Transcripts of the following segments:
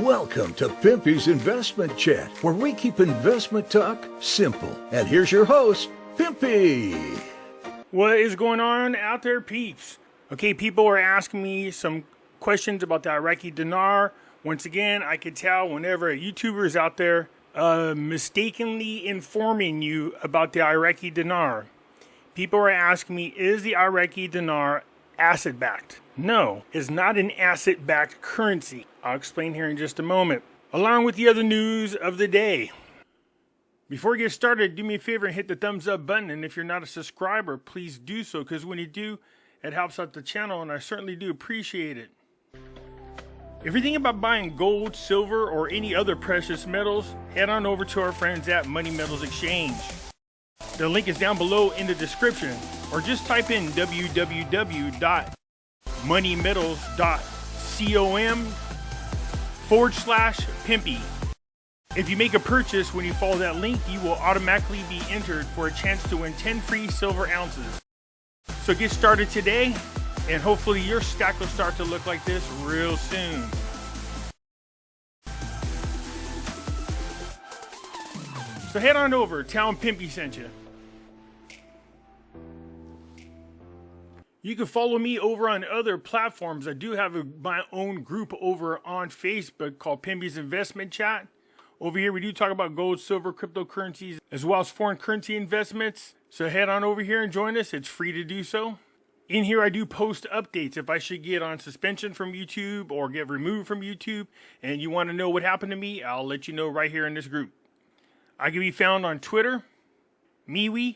Welcome to Pimpy's Investment Chat, where we keep investment talk simple. And here's your host, Pimpy. What is going on out there, peeps? Okay, people are asking me some questions about the Iraqi Dinar. Once again, I could tell whenever a YouTuber is out there mistakenly informing you about the Iraqi Dinar. People are asking me, is the Iraqi Dinar asset-backed? No, it's not an asset-backed currency. I'll explain here in just a moment, along with the other news of the day. Before we get started, do me a favor and hit the thumbs up button. And if you're not a subscriber, please do so, because when you do, it helps out the channel, and I certainly do appreciate it. If you're thinking about buying gold, silver, or any other precious metals, head on over to our friends at Money Metals Exchange. The link is down below in the description, or just type in www.moneymetals.com/Pimpy. If you make a purchase when you follow that link, you will automatically be entered for a chance to win 10 free silver ounces. So get started today, and hopefully your stack will start to look like this real soon. So head on over, tell them Pimpy sent you. You can follow me over on other platforms. I do have my own group over on Facebook called Pimpy's Investment Chat. Over here, we do talk about gold, silver, cryptocurrencies, as well as foreign currency investments. So head on over here and join us. It's free to do so. In here, I do post updates. If I should get on suspension from YouTube or get removed from YouTube and you want to know what happened to me, I'll let you know right here in this group. I can be found on Twitter, MeWe,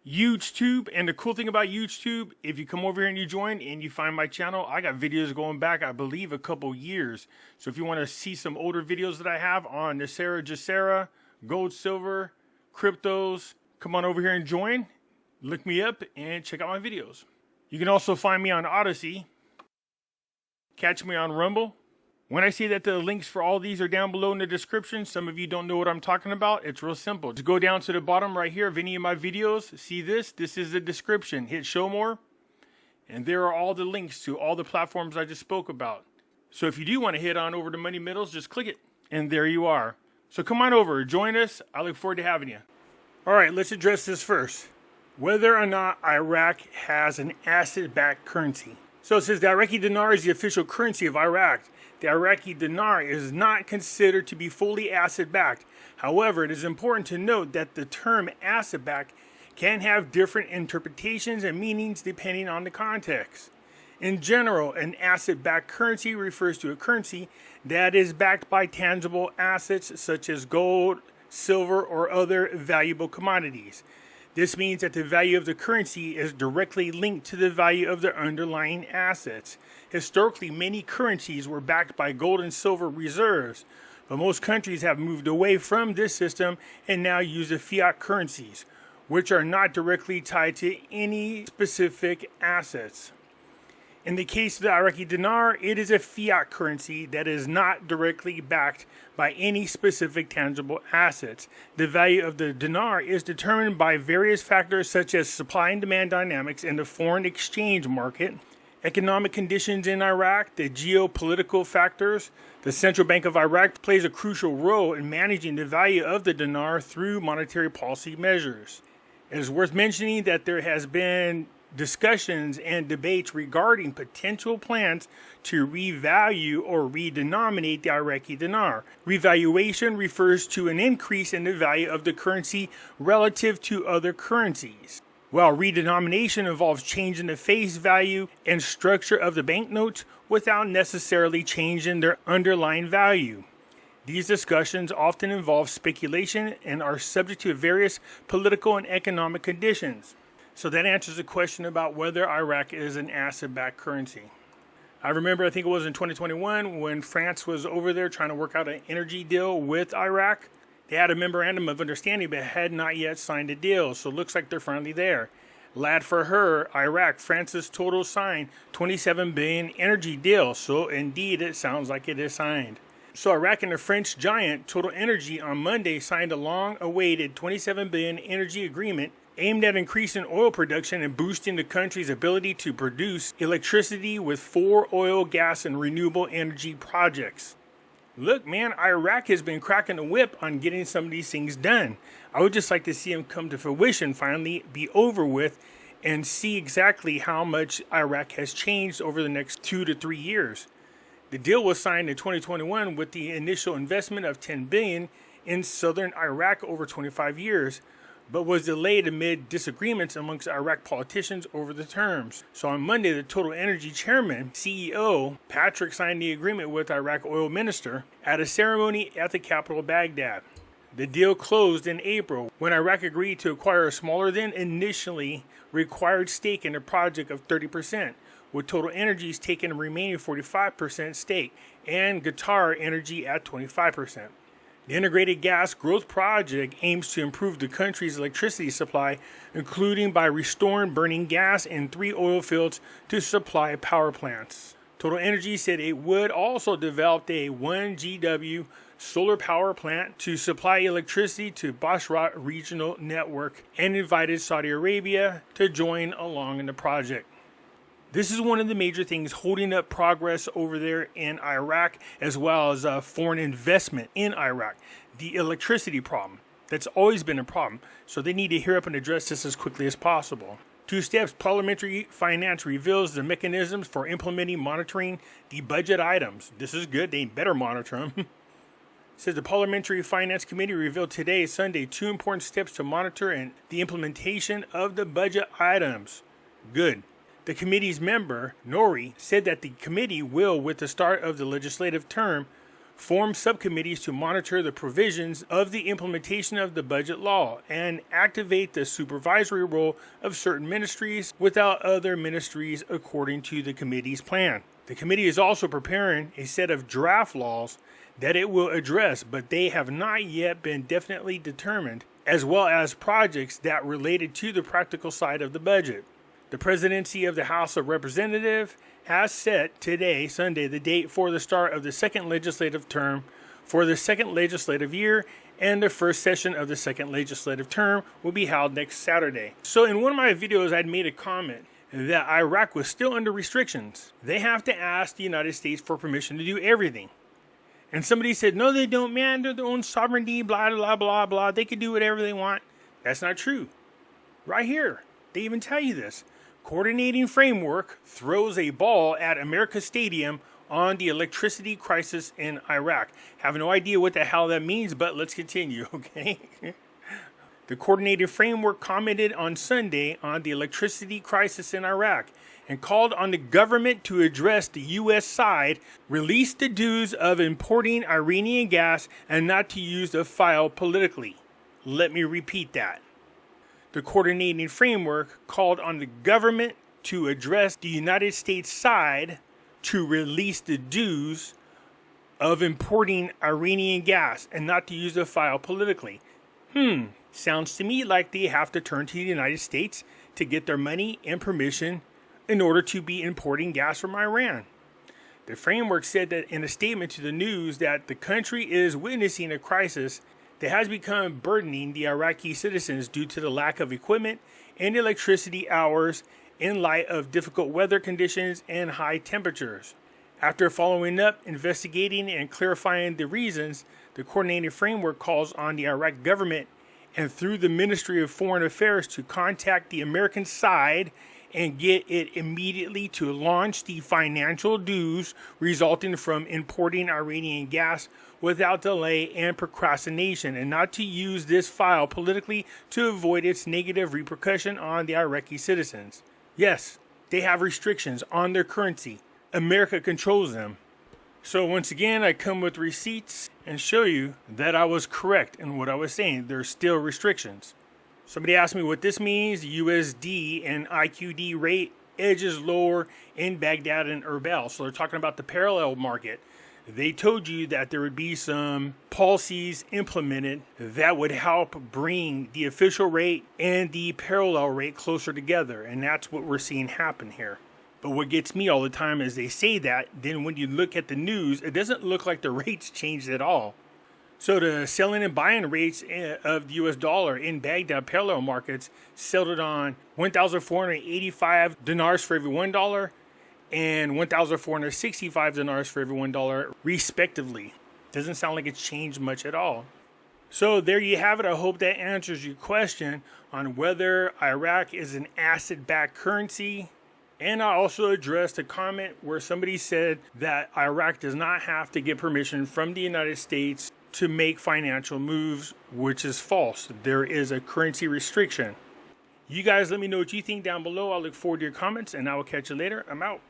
YouTube, and the cool thing about YouTube, if you come over here and you join and you find my channel, I got videos going back, I believe, a couple years. So if you want to see some older videos that I have on Nasera, Jacera, gold, silver, cryptos, come on over here and join. Look me up and check out my videos. You can also find me on Odyssey. Catch me on Rumble. When I say that the links for all these are down below in the description, some of you don't know what I'm talking about. It's real simple. Just go down to the bottom right here of any of my videos. See this? This is the description. Hit show more. And there are all the links to all the platforms I just spoke about. So if you do want to head on over to Money Metals, just click it. And there you are. So come on over. Join us. I look forward to having you. All right, let's address this first. Whether or not Iraq has an asset-backed currency. So it says the Iraqi Dinar is the official currency of Iraq. The Iraqi Dinar is not considered to be fully asset-backed. However, it is important to note that the term asset-backed can have different interpretations and meanings depending on the context. In general, an asset-backed currency refers to a currency that is backed by tangible assets such as gold, silver, or other valuable commodities. This means that the value of the currency is directly linked to the value of the underlying assets. Historically, many currencies were backed by gold and silver reserves, but most countries have moved away from this system and now use the fiat currencies, which are not directly tied to any specific assets. In the case of the Iraqi Dinar, it is a fiat currency that is not directly backed by any specific tangible assets. The value of the dinar is determined by various factors such as supply and demand dynamics in the foreign exchange market, economic conditions in Iraq, the geopolitical factors. The Central Bank of Iraq plays a crucial role in managing the value of the dinar through monetary policy measures. It is worth mentioning that there has been discussions and debates regarding potential plans to revalue or redenominate the Iraqi Dinar. Revaluation refers to an increase in the value of the currency relative to other currencies, while redenomination involves changing the face value and structure of the banknotes without necessarily changing their underlying value. These discussions often involve speculation and are subject to various political and economic conditions. So that answers the question about whether Iraq is an asset-backed currency. I remember, I think it was in 2021, when France was over there trying to work out an energy deal with Iraq. They had a memorandum of understanding, but had not yet signed a deal. So it looks like they're finally there. Lad for her, Iraq, France's total signed 27 billion energy deal. So indeed, it sounds like it is signed. So Iraq and the French giant Total Energy on Monday signed a long-awaited 27 billion energy agreement aimed at increasing oil production and boosting the country's ability to produce electricity with 4 oil, gas, and renewable energy projects. Look, man, Iraq has been cracking the whip on getting some of these things done. I would just like to see them come to fruition, finally be over with, and see exactly how much Iraq has changed over the next 2 to 3 years. The deal was signed in 2021 with the initial investment of $10 billion in southern Iraq over 25 years, but was delayed amid disagreements amongst Iraq politicians over the terms. So on Monday, the Total Energy chairman, CEO, Patrick signed the agreement with Iraq oil minister at a ceremony at the capital Baghdad. The deal closed in April when Iraq agreed to acquire a smaller than initially required stake in the project of 30%, with Total Energies taking a remaining 45% stake and Qatar Energy at 25%. The Integrated Gas Growth Project aims to improve the country's electricity supply, including by restoring burning gas in 3 oil fields to supply power plants. Total Energy said it would also develop a 1 GW solar power plant to supply electricity to Basra Regional Network and invited Saudi Arabia to join along in the project. This is one of the major things holding up progress over there in Iraq, as well as foreign investment in Iraq. The electricity problem. That's always been a problem. So they need to hurry up and address this as quickly as possible. 2 steps, parliamentary finance reveals the mechanisms for implementing monitoring the budget items. This is good. They better monitor them. Says the Parliamentary Finance Committee revealed today, Sunday, 2 important steps to monitor and the implementation of the budget items. Good. The committee's member, Nori, said that the committee will, with the start of the legislative term, form subcommittees to monitor the provisions of the implementation of the budget law and activate the supervisory role of certain ministries without other ministries according to the committee's plan. The committee is also preparing a set of draft laws that it will address, but they have not yet been definitely determined, as well as projects that related to the practical side of the budget. The presidency of the House of Representatives has set today, Sunday, the date for the start of the second legislative term for the second legislative year, and the first session of the second legislative term will be held next Saturday. So in one of my videos, I'd made a comment that Iraq was still under restrictions. They have to ask the United States for permission to do everything. And somebody said, no, they don't, man. They're their own sovereignty, blah, blah, blah, blah. They can do whatever they want. That's not true. Right here, they even tell you this. Coordinating framework throws a ball at America Stadium on the electricity crisis in Iraq. Have no idea what the hell that means, but let's continue, okay? The coordinated framework commented on Sunday on the electricity crisis in Iraq and called on the government to address the U.S. side, release the dues of importing Iranian gas, and not to use the file politically. Let me repeat that. The coordinating framework called on the government to address the United States side to release the dues of importing Iranian gas and not to use the file politically. Sounds to me like they have to turn to the United States to get their money and permission in order to be importing gas from Iran. The framework said that in a statement to the news that the country is witnessing a crisis that has become burdening the Iraqi citizens due to the lack of equipment and electricity hours in light of difficult weather conditions and high temperatures. After following up, investigating, and clarifying the reasons, the coordinated framework calls on the Iraq government and through the Ministry of Foreign Affairs to contact the American side and get it immediately to launch the financial dues resulting from importing Iranian gas without delay and procrastination, and not to use this file politically to avoid its negative repercussion on the Iraqi citizens. Yes, they have restrictions on their currency. America controls them. So once again, I come with receipts and show you that I was correct in what I was saying. There's still restrictions. Somebody asked me what this means. The USD and IQD rate edges lower in Baghdad and Erbil. So they're talking about the parallel market. They told you that there would be some policies implemented that would help bring the official rate and the parallel rate closer together. And that's what we're seeing happen here. But what gets me all the time is they say that, then when you look at the news, it doesn't look like the rates changed at all. So the selling and buying rates of the US dollar in Baghdad parallel markets settled on 1,485 dinars for every $1 and 1,465 dinars for every $1 respectively. Doesn't sound like it's changed much at all. So there you have it. I hope that answers your question on whether Iraq is an asset-backed currency. And I also addressed a comment where somebody said that Iraq does not have to get permission from the United States to make financial moves, which is false. There is a currency restriction. You guys let me know what you think down below. I look forward to your comments, and I will catch you later. I'm out.